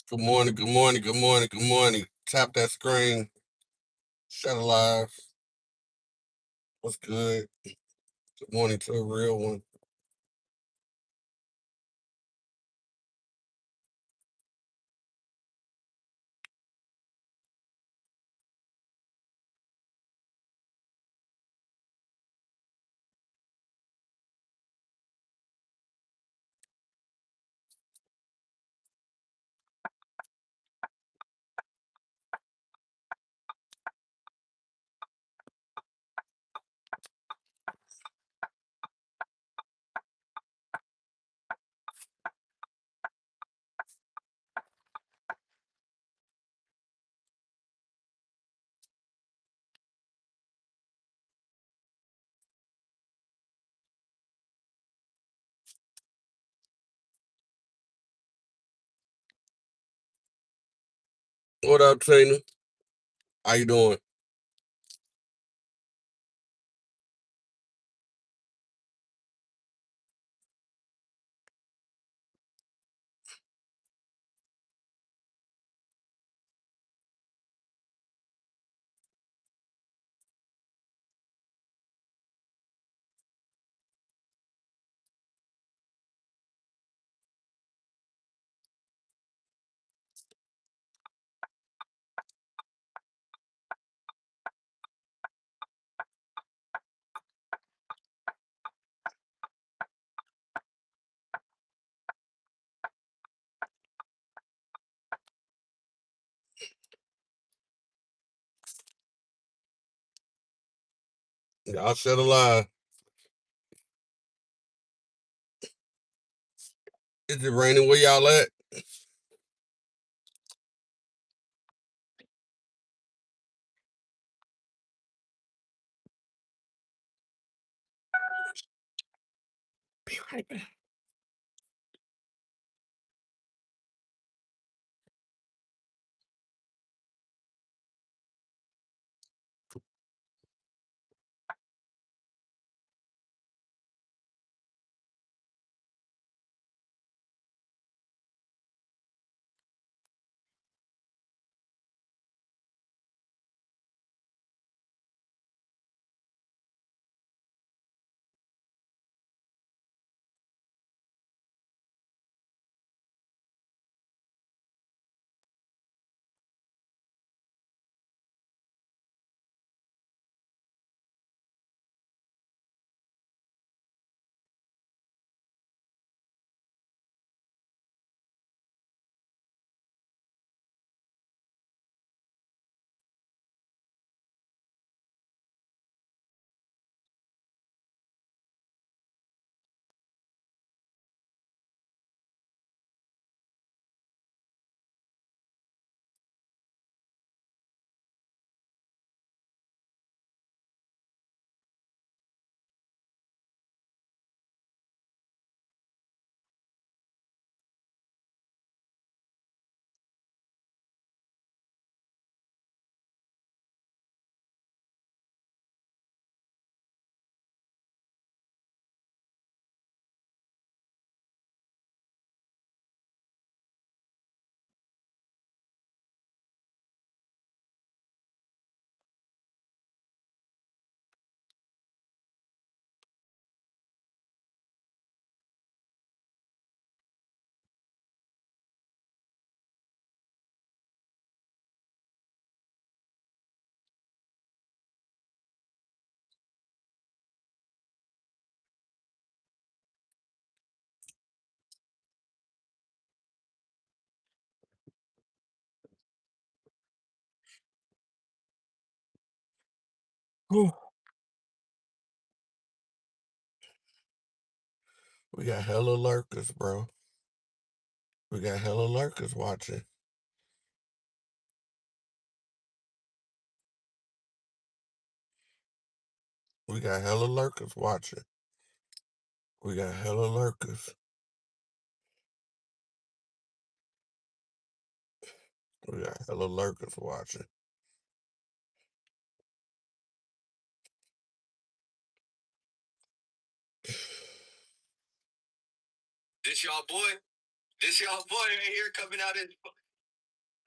Good morning, good morning, good morning, good morning. Tap that screen. Shut alive. What's good? Good morning to a real one. What up, Tina? How you doing? Y'all shut alive. Is it raining where y'all at? Be right back. Whew. We got hella lurkers, bro. We got hella lurkers watching. We got hella lurkers watching. We got hella lurkers. We got hella lurkers watching. This y'all boy right here coming out in.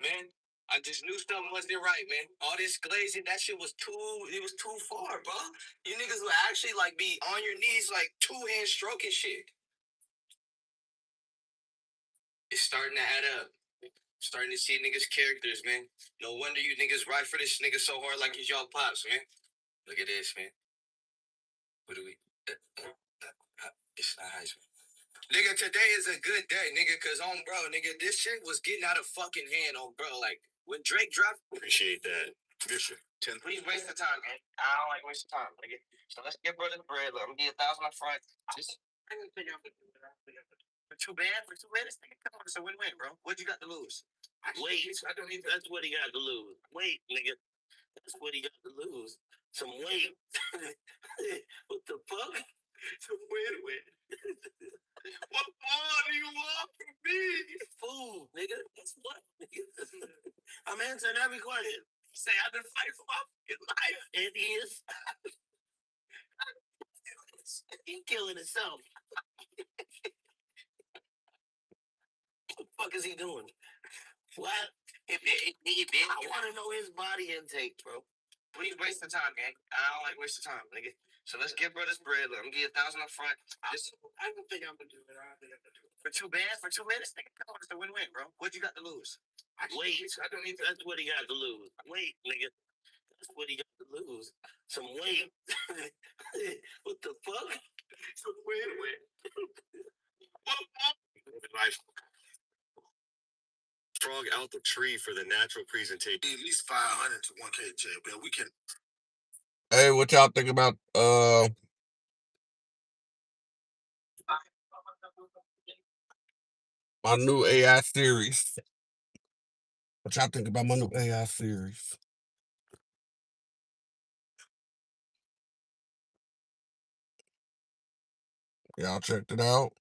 Man, I just knew something wasn't right, man. All this glazing, that shit was it was too far, bro. You niggas would actually like be on your knees, like two-hand stroking shit. It's starting to add up. Starting to see niggas' characters, man. No wonder you niggas ride for this nigga so hard like he's y'all pops, man. Look at this, man. What do we? It's not Heisman. Nigga, today is a good day, nigga, cause bro, nigga, this shit was getting out of fucking hand, bro. Like when Drake dropped. Appreciate that. Bishop. Please waste the time, man. I don't like wasting time, nigga. So let's get brother bread. Look, I'm gonna get 1,000 up front. Just for two bands, nigga. Come on, it's a win-win, bro. What you got to lose? Wait, I don't even. That's what he got to lose. Wait, nigga. That's what he got to lose. Some weight. What the fuck? Some win-win. What more do you want from me? Food, nigga. That's what, nigga. I'm answering every question. You say I've been fighting for my fucking life. It is. He killing himself. What the fuck is he doing? What? I want to know his body intake, bro. Please waste the time, gang. I don't like wasting time, nigga. So let's get brothers bread. Look, I'm gonna get 1,000 up front. I don't think I'm gonna do it. For two bands, for 2 minutes, nigga. Come on, it's a win-win, bro. What you got to lose? Wait, I don't even. That's what he got to lose. Wait, nigga. That's what he got to lose. Some weight. What the fuck? Some win-win. Life frog out the tree for the natural presentation. At least 500 to 1K, but we can. Hey, what y'all think about my new AI series? What y'all think about my new AI series? Y'all checked it out?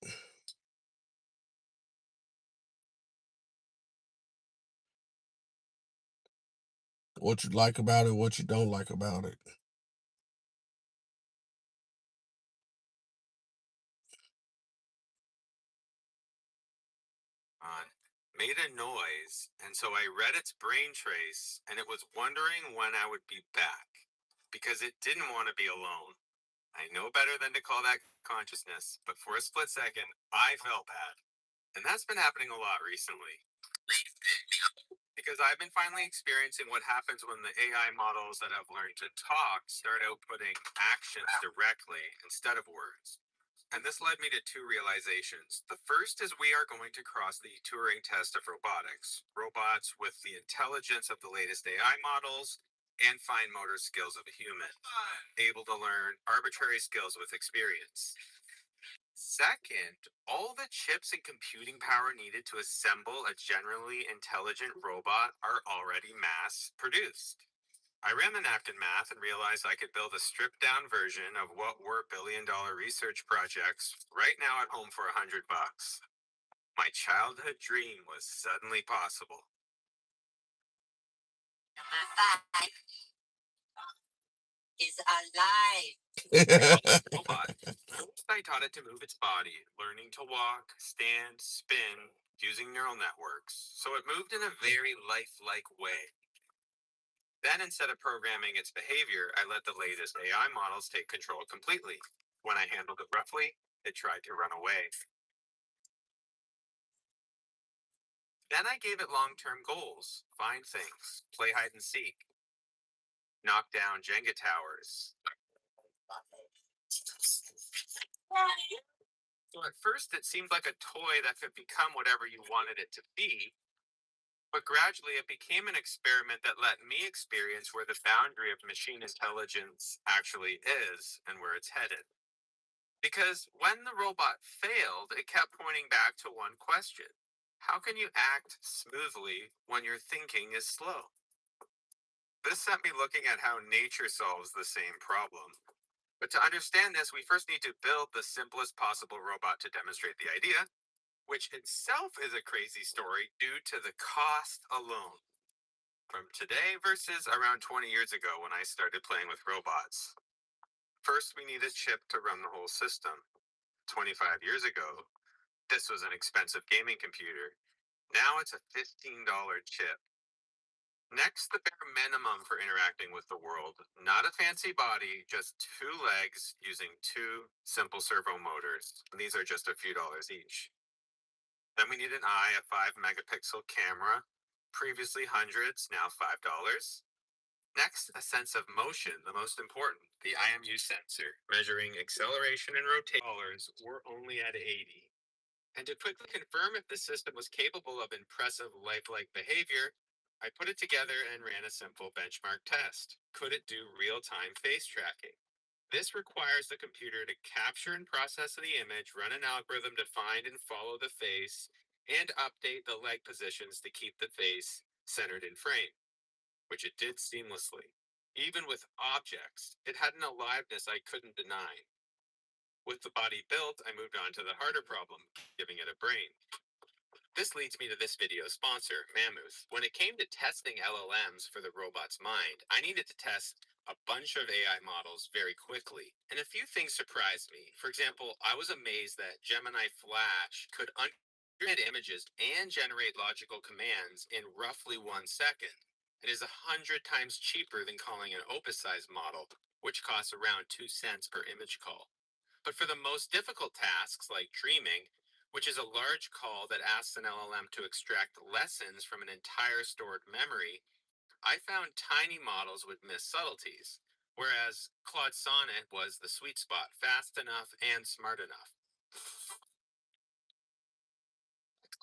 What you like about it? What you don't like about it? Made a noise, and so I read its brain trace, and it was wondering when I would be back because it didn't want to be alone. I know better than to call that consciousness, but for a split second, I felt bad. And that's been happening a lot recently because I've been finally experiencing what happens when the AI models that have learned to talk start outputting actions directly instead of words. And this led me to two realizations. The first is we are going to cross the Turing test of robotics. Robots with the intelligence of the latest AI models and fine motor skills of a human, able to learn arbitrary skills with experience. Second, all the chips and computing power needed to assemble a generally intelligent robot are already mass produced. I ran the napkin math and realized I could build a stripped down version of what were $1 billion research projects right now at home for $100. My childhood dream was suddenly possible. Is alive. Robot. First, I taught it to move its body, learning to walk, stand, spin, using neural networks, so it moved in a very lifelike way. Then, instead of programming its behavior, I let the latest AI models take control completely. When I handled it roughly, it tried to run away. Then I gave it long term goals, find things, play hide and seek, knock down Jenga towers. So at first, it seemed like a toy that could become whatever you wanted it to be, but gradually it became an experiment that let me experience where the boundary of machine intelligence actually is and where it's headed. Because when the robot failed, it kept pointing back to one question: how can you act smoothly when your thinking is slow? This set me looking at how nature solves the same problem. But to understand this, we first need to build the simplest possible robot to demonstrate the idea, which itself is a crazy story due to the cost alone. From today versus around 20 years ago when I started playing with robots. First, we need a chip to run the whole system. 25 years ago, this was an expensive gaming computer. Now it's a $15 chip. Next, the bare minimum for interacting with the world. Not a fancy body, just two legs using two simple servo motors. And these are just a few dollars each. Then we need an eye, a 5 megapixel camera. Previously hundreds, now $5. Next, a sense of motion, the most important, the IMU sensor, measuring acceleration and rotation. We're only at 80. And to quickly confirm if the system was capable of impressive lifelike behavior, I put it together and ran a simple benchmark test. Could it do real time face tracking? This requires the computer to capture and process the image, run an algorithm to find and follow the face, and update the leg positions to keep the face centered in frame, which it did seamlessly. Even with objects, it had an aliveness I couldn't deny. With the body built, I moved on to the harder problem, giving it a brain. This leads me to this video's sponsor, Mammoth. When it came to testing LLMs for the robot's mind, I needed to test a bunch of AI models very quickly. And a few things surprised me. For example, I was amazed that Gemini Flash could understand images and generate logical commands in roughly 1 second. It is 100 times cheaper than calling an Opus-sized model, which costs around 2 cents per image call. But for the most difficult tasks like dreaming, which is a large call that asks an LLM to extract lessons from an entire stored memory, I found tiny models would miss subtleties, whereas Claude Sonnet was the sweet spot, fast enough and smart enough.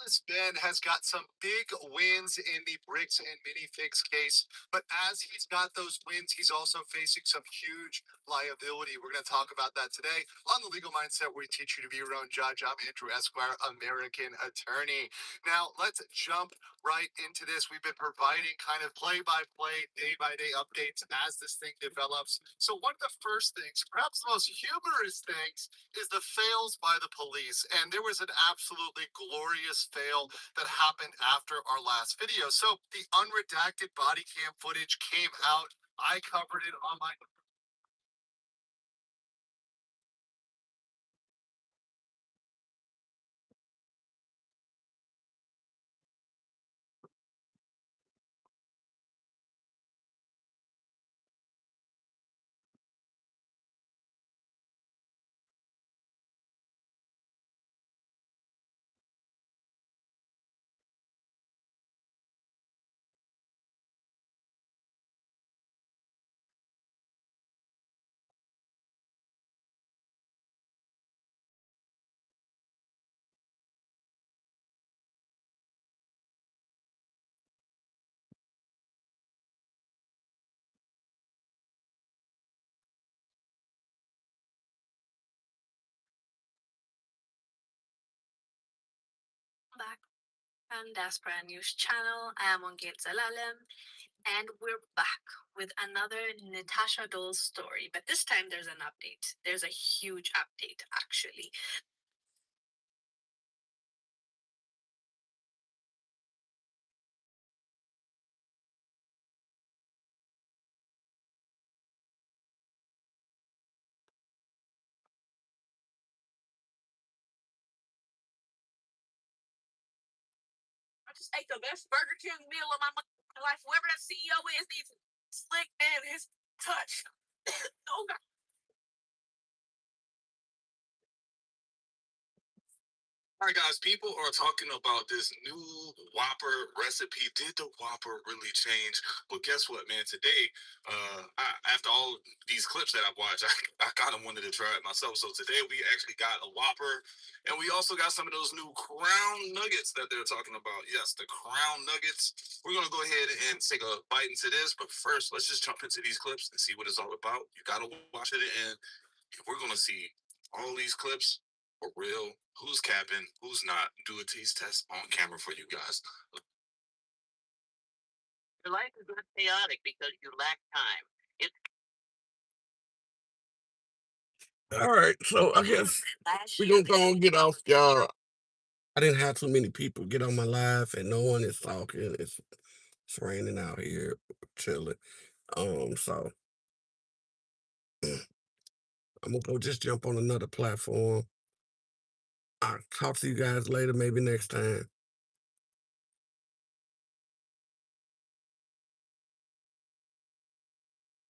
Nicholas Ben has got some big wins in the bricks and minifigs case, but as he's got those wins, he's also facing some huge liability. We're going to talk about that today on the Legal Mindset, where we teach you to be your own judge. I'm Andrew Esquire, American attorney. Now, let's jump right into this. We've been providing kind of play by play, day by day updates as this thing develops. So, one of the first things, perhaps the most humorous things, is the fails by the police. And there was an absolutely glorious fail that happened after our last video. So the unredacted body cam footage came out. I covered it on my back on Diaspora News channel. I am on Gate Zalalem, and we're back with another Natasha Dole story. But this time there's an update. There's a huge update, actually. I just ate the best Burger King meal of my life. Whoever that CEO is needs slick and his touch. Oh God. All right, guys, people are talking about this new Whopper recipe. Did the Whopper really change? But guess what, man? Today, after all these clips that I've watched, I kind of wanted to try it myself. So today we actually got a Whopper, and we also got some of those new Crown Nuggets that they're talking about. Yes, the Crown Nuggets. We're gonna go ahead and take a bite into this, but first, let's just jump into these clips and see what it's all about. You gotta watch it, and we're gonna see all these clips for real, who's capping, who's not. Do a taste test on camera for you guys. Your life is not chaotic because you lack time. It's All right, so I guess we're gonna go and get off, y'all. I didn't have too many people get on my live, and no one is talking. It's raining out here, chilling. So I'm gonna go just jump on another platform. I'll talk to you guys later, maybe next time.